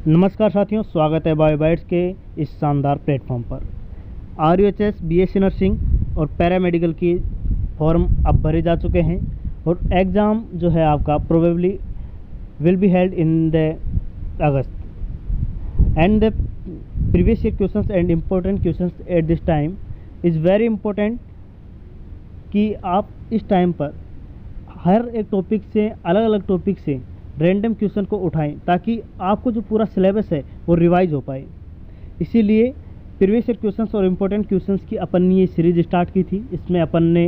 नमस्कार साथियों, स्वागत है बायोबाइट्स के इस शानदार प्लेटफॉर्म पर। RUHS BSc नर्सिंग और पैरामेडिकल की फॉर्म अब भरे जा चुके हैं और एग्ज़ाम जो है आपका probably will be held in the August and the previous year questions and important questions at this time is very important कि आप इस टाइम पर हर एक टॉपिक से अलग अलग टॉपिक से रैंडम क्वेश्चन को उठाएं ताकि आपको जो पूरा सिलेबस है वो रिवाइज हो पाए। इसीलिए प्रीवियस ईयर क्वेश्चंस और इम्पोर्टेंट क्वेश्चंस की अपन ने ये सीरीज़ स्टार्ट की थी। इसमें अपन ने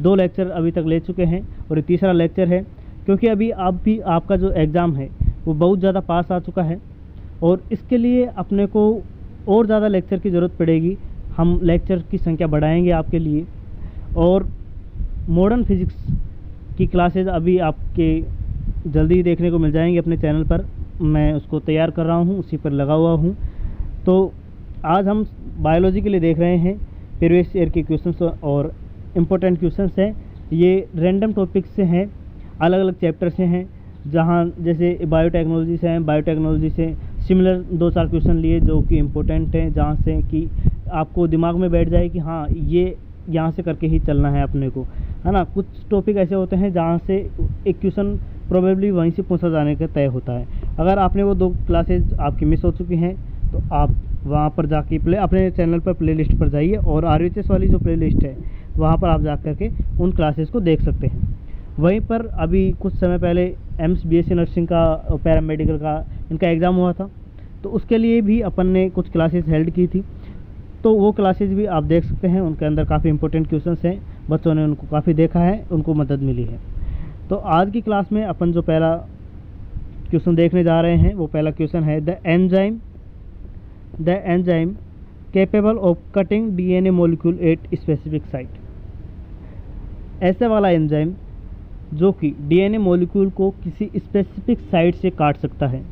2 लेक्चर अभी तक ले चुके हैं और ये तीसरा लेक्चर है, क्योंकि अभी आपका जो एग्ज़ाम है वो बहुत ज़्यादा पास आ चुका है और इसके लिए अपने को और ज़्यादा लेक्चर की ज़रूरत पड़ेगी। हम लेक्चर की संख्या बढ़ाएंगे आपके लिए और मॉडर्न फिज़िक्स की क्लासेज अभी आपके जल्दी ही देखने को मिल जाएंगे अपने चैनल पर। मैं उसको तैयार कर रहा हूँ, उसी पर लगा हुआ हूँ। तो आज हम बायोलॉजी के लिए देख रहे हैं प्रीवियस ईयर के क्वेश्चंस और इम्पोर्टेंट क्वेश्चंस हैं। ये रैंडम टॉपिक से हैं, अलग अलग चैप्टर से हैं, जहाँ जैसे बायोटेक्नोलॉजी से हैं। बायोटेक्नोलॉजी से सिमिलर 2-4 क्वेश्चन लिए जो कि इम्पोर्टेंट हैं, जहाँ से कि आपको दिमाग में बैठ जाए कि हाँ ये यहाँ से करके ही चलना है अपने को, है ना। कुछ टॉपिक ऐसे होते हैं जहाँ से एक क्वेश्चन प्रोबेबली वहीं से पूछा जाने का तय होता है। अगर आपने वो 2 क्लासेज आपकी मिस हो चुकी हैं तो आप वहाँ पर जाके अपने चैनल पर प्लेलिस्ट पर जाइए और RUHS वाली जो प्लेलिस्ट है वहाँ पर आप जा कर के उन क्लासेस को देख सकते हैं। वहीं पर अभी कुछ समय पहले एम्स BSc नर्सिंग का और पैरामेडिकल का इनका एग्ज़ाम हुआ था, तो उसके लिए भी अपन ने कुछ क्लासेस हेल्ड की थी। तो वो क्लासेस भी आप देख सकते हैं, उनके अंदर काफ़ी इंपॉर्टेंट क्वेश्चंस हैं, बच्चों ने उनको काफ़ी देखा है, उनको मदद मिली है। तो आज की क्लास में अपन जो पहला क्वेश्चन देखने जा रहे हैं वो पहला क्वेश्चन है the enzyme capable of cutting DNA molecule at specific site. ऐसे वाला एंजाइम जो कि DNA मॉलिक्यूल को किसी स्पेसिफिक साइट से काट सकता है।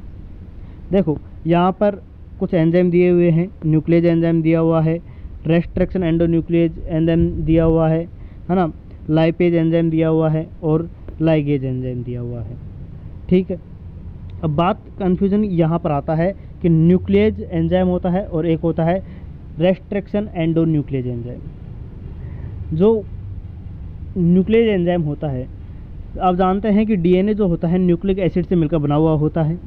देखो यहाँ पर कुछ एंजाइम दिए हुए हैं। न्यूक्लियस एंजाइम दिया हुआ है, रेस्ट्रिक्शन एंडोन्यूक्लियस एंजाइम दिया हुआ है ना, लाइपेज एंजाइम दिया हुआ है और लाइगेज एंजाइम दिया हुआ है। ठीक है, अब बात कन्फ्यूजन यहाँ पर आता है कि न्यूक्लियस एंजाइम होता है और एक होता है रेस्ट्रिक्शन एंडोन्यूक्लियस एंजाइम। जो न्यूक्लियस एंजाइम होता है, आप जानते हैं कि DNA जो होता है न्यूक्लिक एसिड से मिलकर बना हुआ होता है।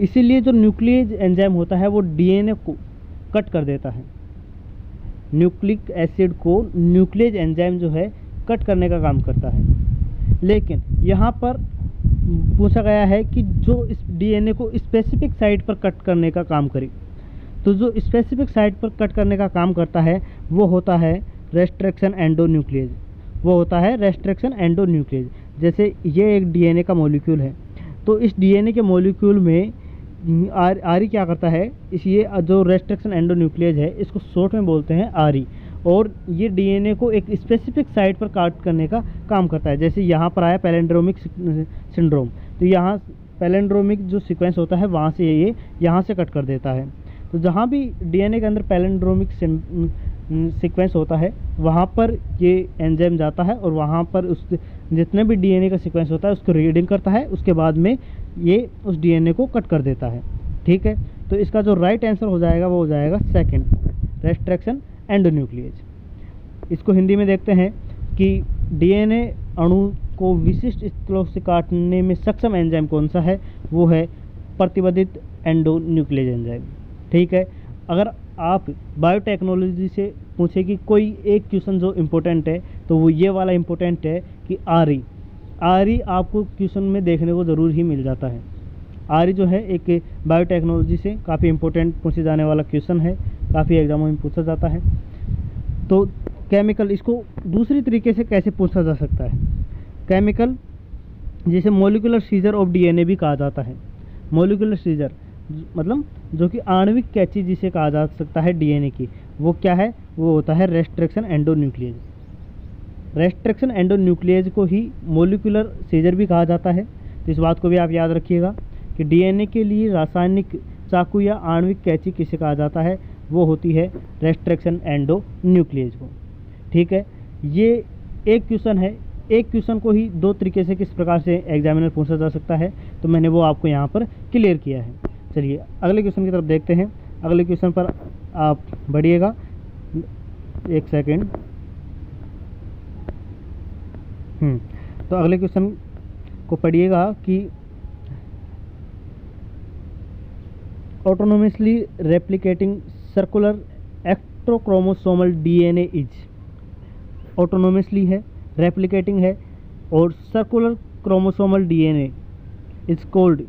इसीलिए जो न्यूक्लियस एंजाइम होता है वो DNA को कट कर देता है। न्यूक्लिक एसिड को न्यूक्लियस एंजाइम जो है कट करने का काम करता है। लेकिन यहाँ पर पूछा गया है कि जो इस DNA को स्पेसिफिक साइट पर कट करने का काम करे, तो जो स्पेसिफिक साइट पर कट करने का काम करता है वो होता है रेस्ट्रिक्शन एंडोन्यूक्लियस। वो होता है रेस्ट्रिक्शन एंडोन्यूक्लियस। जैसे ये एक DNA का मॉलिक्यूल है, तो इस DNA के मॉलिक्यूल में RE क्या करता है, ये जो रेस्ट्रिक्शन एंडोन्यूक्लियस है इसको शॉर्ट में बोलते हैं RE, और ये DNA को एक स्पेसिफिक साइट पर काट करने का काम करता है। जैसे यहाँ पर आया पैलेंड्रोमिक सिंड्रोम, तो यहाँ पैलेंड्रोमिक जो सीक्वेंस होता है वहाँ से ये यहाँ से कट कर देता है। तो जहाँ भी DNA के अंदर पैलेंड्रोमिक सीक्वेंस होता है वहाँ पर ये एंजाइम जाता है और वहाँ पर उस जितने भी DNA का सीक्वेंस होता है उसको रीडिंग करता है, उसके बाद में ये उस DNA को कट कर देता है। ठीक है, तो इसका जो राइट आंसर हो जाएगा वो हो जाएगा सेकंड, रेस्ट्रिक्शन एंडोन्यूक्लियस। इसको हिंदी में देखते हैं कि DNA अणु को विशिष्ट स्थलों से काटने में सक्षम एंजाइम कौन सा है, वो है प्रतिबंधित एंडोन्यूक्लियस एंजाइम। ठीक है, अगर आप बायोटेक्नोलॉजी से पूछे कि कोई एक क्वेश्चन जो इम्पोर्टेंट है तो वो ये वाला इम्पोर्टेंट है कि RE आपको क्वेश्चन में देखने को ज़रूर ही मिल जाता है। RE जो है एक बायोटेक्नोलॉजी से काफ़ी इम्पोर्टेंट पूछे जाने वाला क्वेश्चन है, काफ़ी एग्जामों में पूछा जाता है। तो केमिकल, इसको दूसरी तरीके से कैसे पूछा जा सकता है, केमिकल जिसे मोलिकुलर सीजर ऑफ DNA भी कहा जाता है। मोलिकुलर सीजर मतलब जो कि आणविक कैंची जिसे कहा जा सकता है DNA की, वो क्या है, वो होता है रेस्ट्रिक्शन एंडोन्यूक्लियस। रेस्ट्रिक्शन एंडोन्यूक्लियस को ही मोलिकुलर सीजर भी कहा जाता है। तो इस बात को भी आप याद रखिएगा कि DNA के लिए रासायनिक चाकू या आणविक कैंची किसे कहा जाता है, वो होती है रेस्ट्रिक्शन एंडोन्यूक्लियस को। ठीक है, ये एक क्वेश्चन है, एक क्वेश्चन को ही 2 तरीके से किस प्रकार से एग्जामिनर पूछा जा सकता है, तो मैंने वो आपको यहाँ पर क्लियर किया है। चलिए अगले क्वेश्चन की तरफ देखते हैं। अगले क्वेश्चन पर आप बढ़िएगा, एक सेकेंड। तो अगले क्वेश्चन को पढ़िएगा कि autonomously replicating circular extrachromosomal DNA is, autonomously है, रेप्लिकेटिंग है और circular chromosomal DNA is called,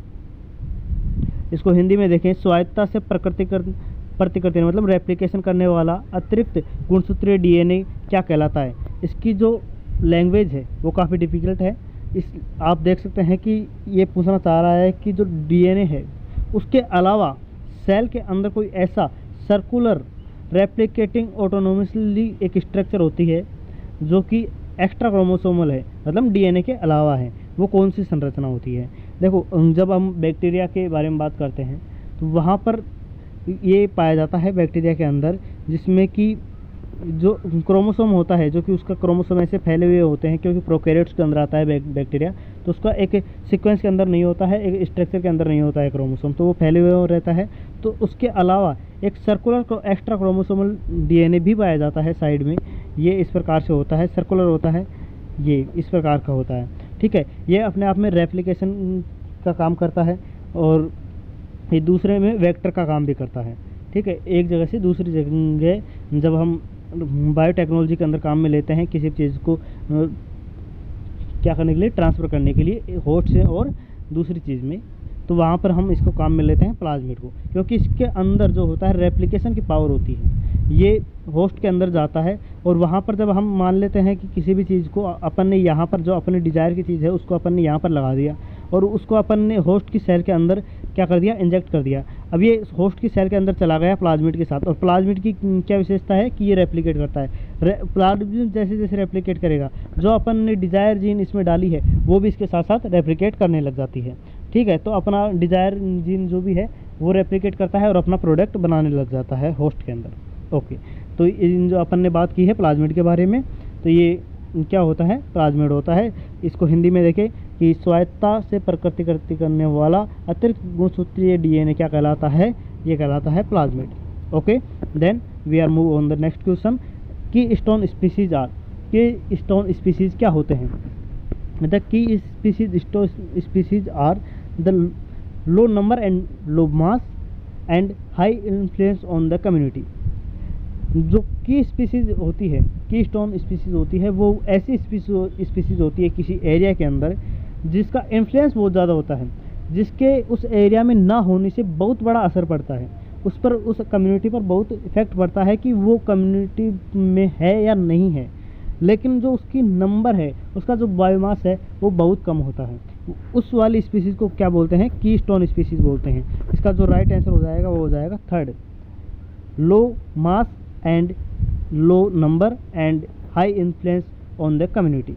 इसको हिंदी में देखें स्वायत्तता से प्रतिकृति मतलब रेप्लिकेशन करने वाला अतिरिक्त गुणसूत्रीय डीएनए क्या कहलाता है। इसकी जो लैंग्वेज है वो काफ़ी डिफ़िकल्ट है। इस आप देख सकते हैं कि ये पूछना चाह रहा है कि जो डीएनए है उसके अलावा सेल के अंदर कोई ऐसा सर्कुलर रेप्लिकेटिंग ऑटोनोमसली एक स्ट्रक्चर होती है जो कि एक्स्ट्रा क्रोमोसोमल है, मतलब डीएनए के अलावा है, वो कौन सी संरचना होती है। देखो जब हम बैक्टीरिया के बारे में बात करते हैं तो वहाँ पर ये पाया जाता है बैक्टीरिया के अंदर, जिसमें कि जो क्रोमोसोम होता है, जो कि उसका क्रोमोसोम ऐसे फैले हुए होते हैं, क्योंकि प्रोकैरियोट्स के अंदर आता है बैक्टीरिया, तो उसका एक सीक्वेंस के अंदर नहीं होता है, एक स्ट्रक्चर के अंदर नहीं होता है क्रोमोसोम, तो वो फैले हुए रहता है। तो उसके अलावा एक सर्कुलर एक्स्ट्रा क्रोमोसोमल डीएनए भी पाया जाता है साइड में, ये इस प्रकार से होता है, सर्कुलर होता है, ये इस प्रकार का होता है। ठीक है, ये अपने आप में रेप्लिकेशन का काम करता है और ये दूसरे में वेक्टर का काम भी करता है। ठीक है, एक जगह से दूसरी जगह जब हम बायोटेक्नोलॉजी के अंदर काम में लेते हैं किसी चीज़ को क्या करने के लिए, ट्रांसफ़र करने के लिए होस्ट से और दूसरी चीज़ में, तो वहाँ पर हम इसको काम में लेते हैं प्लाज्मिड को, क्योंकि इसके अंदर जो होता है रेप्लिकेशन की पावर होती है, ये होस्ट के अंदर जाता है और वहाँ पर जब हम मान लेते हैं कि किसी भी चीज़ को अपन ने यहाँ पर जो अपने डिज़ायर की चीज़ है उसको अपन ने यहाँ पर लगा दिया और उसको अपन ने होस्ट की सेल के अंदर क्या कर दिया, इंजेक्ट कर दिया। अब ये होस्ट की सेल के अंदर चला गया प्लाज्मिड के साथ, और प्लाज्मिड की क्या विशेषता है कि ये रेप्लिकेट करता है। प्लाज्मिड जैसे जैसे रेप्लिकेट करेगा, जो अपन ने डिज़ायर जीन इसमें डाली है वो भी इसके साथ साथ रेप्लिकेट करने लग जाती है। ठीक है, तो अपना डिज़ायर जीन जो भी है वो रेप्लिकेट करता है और अपना प्रोडक्ट बनाने लग जाता है होस्ट के अंदर। ओके, तो इन जो अपन ने बात की है प्लाज्मिड के बारे में, तो ये क्या होता है, प्लाज्मिड होता है। इसको हिंदी में देखें कि स्वायत्तता से प्रतिकृति करने वाला अतिरिक्त गुणसूत्रीय डीएनए क्या कहलाता है, ये कहलाता है plasmid. Okay, then we are move on the next question कि stone species are, keystone species क्या होते हैं। The key species are the low number and low mass and high influence on the community. जो key species होती है, की stone species होती है, वो ऐसी स्पीसीज होती है किसी एरिया के अंदर जिसका इन्फ्लुएंस बहुत ज़्यादा होता है, जिसके उस एरिया में ना होने से बहुत बड़ा असर पड़ता है, उस पर, उस कम्युनिटी पर बहुत इफेक्ट पड़ता है कि वो कम्युनिटी में है या नहीं है, लेकिन जो उसकी नंबर है, उसका जो बायोमास है वो बहुत कम होता है। उस वाली स्पीसीज़ को क्या बोलते हैं, की स्टोन स्पीसीज़ बोलते हैं। इसका जो राइट आंसर हो जाएगा वो हो जाएगा third, low mass and low number and high influence on the community.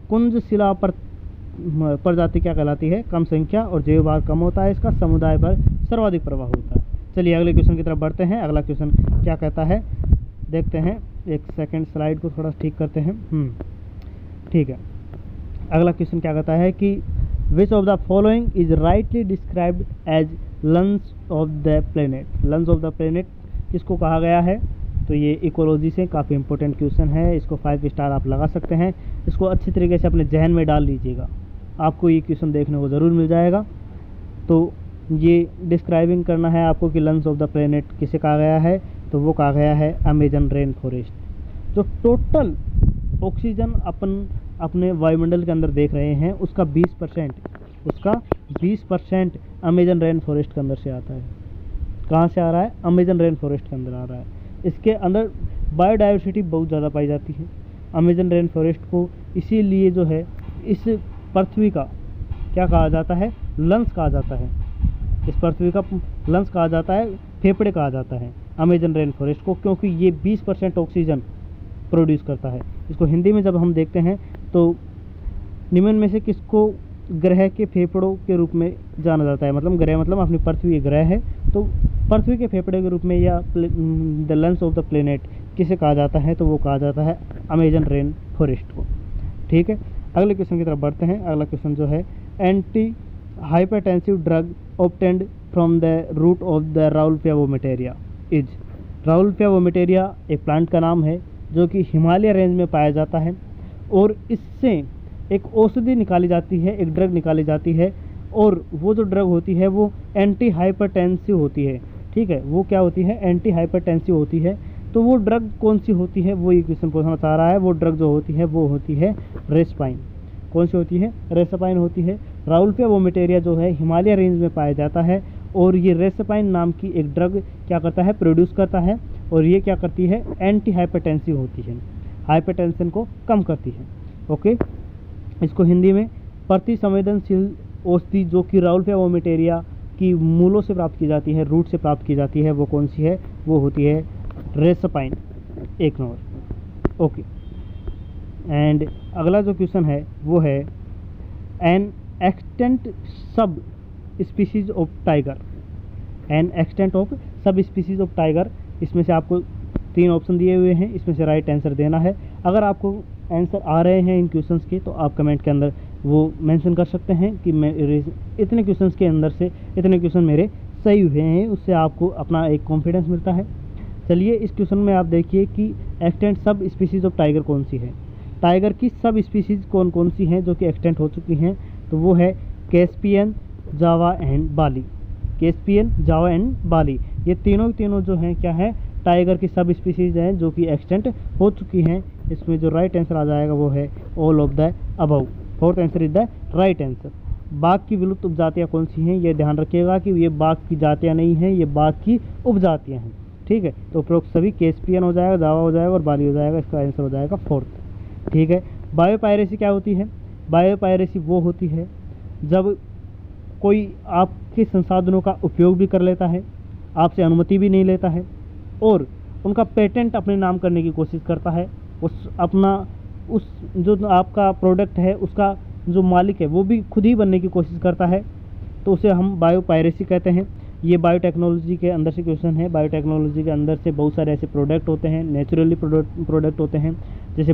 कुंज शिला प्रजाति क्या कहलाती है, कम संख्या और जैव भार कम होता है, इसका समुदाय पर सर्वाधिक प्रभाव होता है। चलिए अगले क्वेश्चन की तरफ बढ़ते हैं। अगला क्वेश्चन क्या कहता है देखते हैं, एक सेकंड स्लाइड को थोड़ा ठीक करते हैं। ठीक है, अगला क्वेश्चन क्या कहता है कि which of the following is rightly described as lungs of the planet. Lungs of the planet किसको कहा गया है, तो ये इकोलॉजी से काफ़ी इंपॉर्टेंट क्वेश्चन है, इसको 5 स्टार आप लगा सकते हैं। इसको अच्छी तरीके से अपने जहन में डाल लीजिएगा, आपको ये क्वेश्चन देखने को ज़रूर मिल जाएगा। तो ये डिस्क्राइबिंग करना है आपको कि लंग्स ऑफ द प्लेनेट किसे कहा गया है, तो वो कहा गया है अमेजन रेन फॉरेस्ट। जो टोटल ऑक्सीजन अपने वायुमंडल के अंदर देख रहे हैं उसका 20% अमेजन रेन फॉरेस्ट के अंदर से आता है। कहाँ से आ रहा है, अमेजन रेन फॉरेस्ट के अंदर आ रहा है। इसके अंदर बायोडाइवर्सिटी बहुत ज़्यादा पाई जाती है। अमेजन रेन फॉरेस्ट को इसीलिए जो है इस पृथ्वी का क्या कहा जाता है, लंग्स कहा जाता है। इस पृथ्वी का लंग्स कहा जाता है, फेफड़े कहा जाता है अमेजन रेन फॉरेस्ट को, क्योंकि ये 20% ऑक्सीजन प्रोड्यूस करता है। इसको हिंदी में जब हम देखते हैं तो निम्न में से किसको ग्रह के फेफड़ों के रूप में जाना जाता है, मतलब ग्रह मतलब अपनी पृथ्वी एक ग्रह है, तो पृथ्वी के फेफड़े के रूप में या the lungs of the planet किसे कहा जाता है, तो वो कहा जाता है अमेजन रेन फॉरेस्ट को। ठीक है, अगले क्वेश्चन की तरफ बढ़ते हैं। अगला क्वेश्चन जो है anti hypertensive drug obtained from the root of the Rauwolfia vomitoria is. Rauwolfia vomitoria एक प्लांट का नाम है जो कि हिमालय रेंज में पाया जाता है, और इससे एक औषधि निकाली जाती है, एक ड्रग निकाली जाती है, और वो जो ड्रग होती है वो एंटी हाइपरटेंसिव होती है। ठीक है, वो क्या होती है? एंटी हाइपरटेंसिव होती है। तो वो ड्रग कौन सी होती है, वो ये क्वेश्चन पूछना चाह रहा है। वो ड्रग जो होती है वो होती है रेस्पाइन। कौन सी होती है? रेस्पाइन होती है। राउल्फिया वोमेटेरिया जो है हिमालय रेंज में पाया जाता है, और ये रेस्पाइन नाम की एक ड्रग क्या करता है? प्रोड्यूस करता है, और ये क्या करती है? एंटी हाइपरटेंसिव होती है, हाइपरटेंशन को कम करती है। ओके, इसको हिंदी में प्रति संवेदनशील औषधि जो कि राउल्फिया वोमेटेरिया की मूलों से प्राप्त की जाती है, रूट से प्राप्त की जाती है, वो कौन सी है? वो होती है रेस्पाइन, 1 नंबर। ओके, एंड अगला जो क्वेश्चन है वो है an extent sub species of tiger. An extent of sub species of tiger, इसमें से आपको 3 ऑप्शन दिए हुए हैं, इसमें से राइट आंसर देना है। अगर आपको आंसर आ रहे हैं इन क्वेश्चंस के तो आप कमेंट के अंदर वो मेंशन कर सकते हैं कि मैं इतने क्वेश्चंस के अंदर से इतने क्वेश्चन मेरे सही हुए हैं, उससे आपको अपना एक कॉन्फिडेंस मिलता है। चलिए, इस क्वेश्चन में आप देखिए कि extent sub species of tiger कौन सी है। टाइगर की सब स्पीसीज कौन कौन सी हैं जो कि एक्सटेंट हो चुकी हैं? तो वो है Caspian, Java and Bali. Caspian, Java and Bali, ये तीनों जो हैं क्या है? टाइगर की सब स्पीसीज हैं जो कि एक्सटेंट हो चुकी हैं। इसमें जो राइट आंसर आ जाएगा वो है all of the above. 4th answer is the right answer. बाघ की विलुप्त उपजातियाँ कौन सी हैं? ये ध्यान रखिएगा कि ये बाघ की जातियाँ नहीं हैं, ये बाघ की उपजातियाँ हैं। ठीक है, तो उपरोक्त सभी कैस्पियन हो जाएगा, जावा हो जाएगा और बाली हो जाएगा। इसका आंसर हो जाएगा 4th। ठीक है, बायोपायरेसी क्या होती है? बायोपायरेसी वो होती है जब कोई आपके संसाधनों का उपयोग भी कर लेता है, आपसे अनुमति भी नहीं लेता है, और उनका पेटेंट अपने नाम करने की कोशिश करता है। उस जो आपका प्रोडक्ट है उसका जो मालिक है वो भी खुद ही बनने की कोशिश करता है, तो उसे हम बायोपायरेसी कहते हैं। ये बायोटेक्नोलॉजी के अंदर से क्वेश्चन है। बायोटेक्नोलॉजी के अंदर से बहुत सारे ऐसे प्रोडक्ट होते हैं, नेचुरली प्रोडक्ट होते हैं, जैसे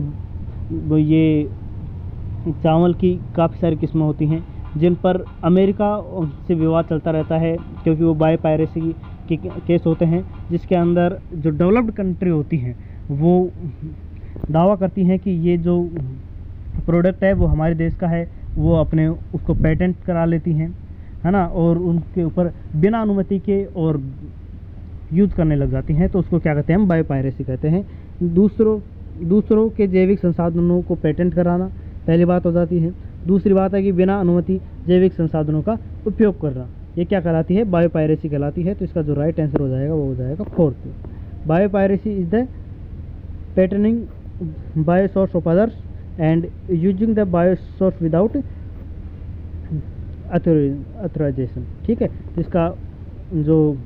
ये चावल की काफ़ी सारी किस्में होती हैं जिन पर अमेरिका से विवाद चलता रहता है, क्योंकि वो बायोपायरेसी के केस होते हैं, जिसके अंदर जो डेवलप्ड कंट्री होती हैं वो दावा करती हैं कि ये जो प्रोडक्ट है वो हमारे देश का है, वो अपने उसको पेटेंट करा लेती हैं, है ना, और उनके ऊपर बिना अनुमति के और यूज़ करने लग जाती हैं। तो उसको क्या कहते हैं? हम बायोपायरेसी कहते हैं। दूसरों के जैविक संसाधनों को पेटेंट कराना पहली बात हो जाती है। दूसरी बात है कि बिना अनुमति जैविक संसाधनों का उपयोग करना, ये क्या कहलाती है? बायोपायरेसी कहलाती है। तो इसका जो राइट आंसर हो जाएगा वो हो जाएगा 4th। Biopiracy is the patenting biosource of others and using the biosource without authorisation. ठीक है, तो इसका जो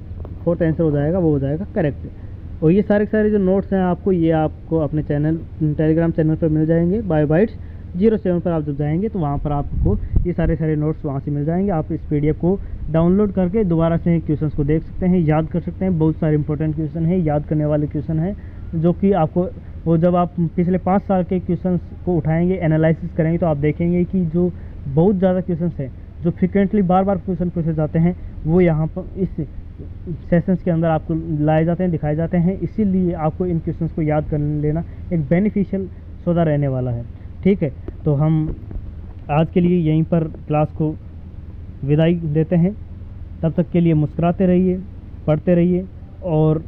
4th आंसर हो जाएगा वो हो जाएगा करेक्ट। और ये सारे जो नोट्स हैं ये आपको अपने टेलीग्राम चैनल पर मिल जाएंगे। बायोबाइट्स 07 पर आप जब जाएंगे तो वहाँ पर आपको ये सारे नोट्स वहाँ से मिल जाएंगे। आप इस PDF को डाउनलोड करके दोबारा से क्वेश्चंस को देख सकते हैं, याद कर सकते हैं। बहुत सारे इंपॉर्टेंट क्वेश्चन हैं, याद करने वाले क्वेश्चन हैं, जो कि आपको वो जब आप पिछले 5 साल के क्वेश्चंस को उठाएंगे, एनालिसिस करेंगे, तो आप देखेंगे कि जो बहुत ज़्यादा क्वेश्चंस हैं जो फ्रिक्वेंटली बार क्वेश्चन पूछे जाते हैं वो यहाँ पर इस सेशंस के अंदर आपको लाए जाते हैं, दिखाए जाते हैं। इसीलिए आपको इन क्वेश्चंस को याद कर लेना एक बेनिफिशियल सौदा रहने वाला है। ठीक है, तो हम आज के लिए यहीं पर क्लास को विदाई देते हैं। तब तक के लिए मुस्कुराते रहिए, पढ़ते रहिए, और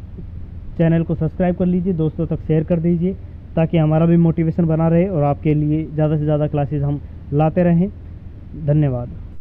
चैनल को सब्सक्राइब कर लीजिए, दोस्तों तक शेयर कर दीजिए, ताकि हमारा भी मोटिवेशन बना रहे और आपके लिए ज़्यादा से ज़्यादा क्लासेस हम लाते रहें। धन्यवाद।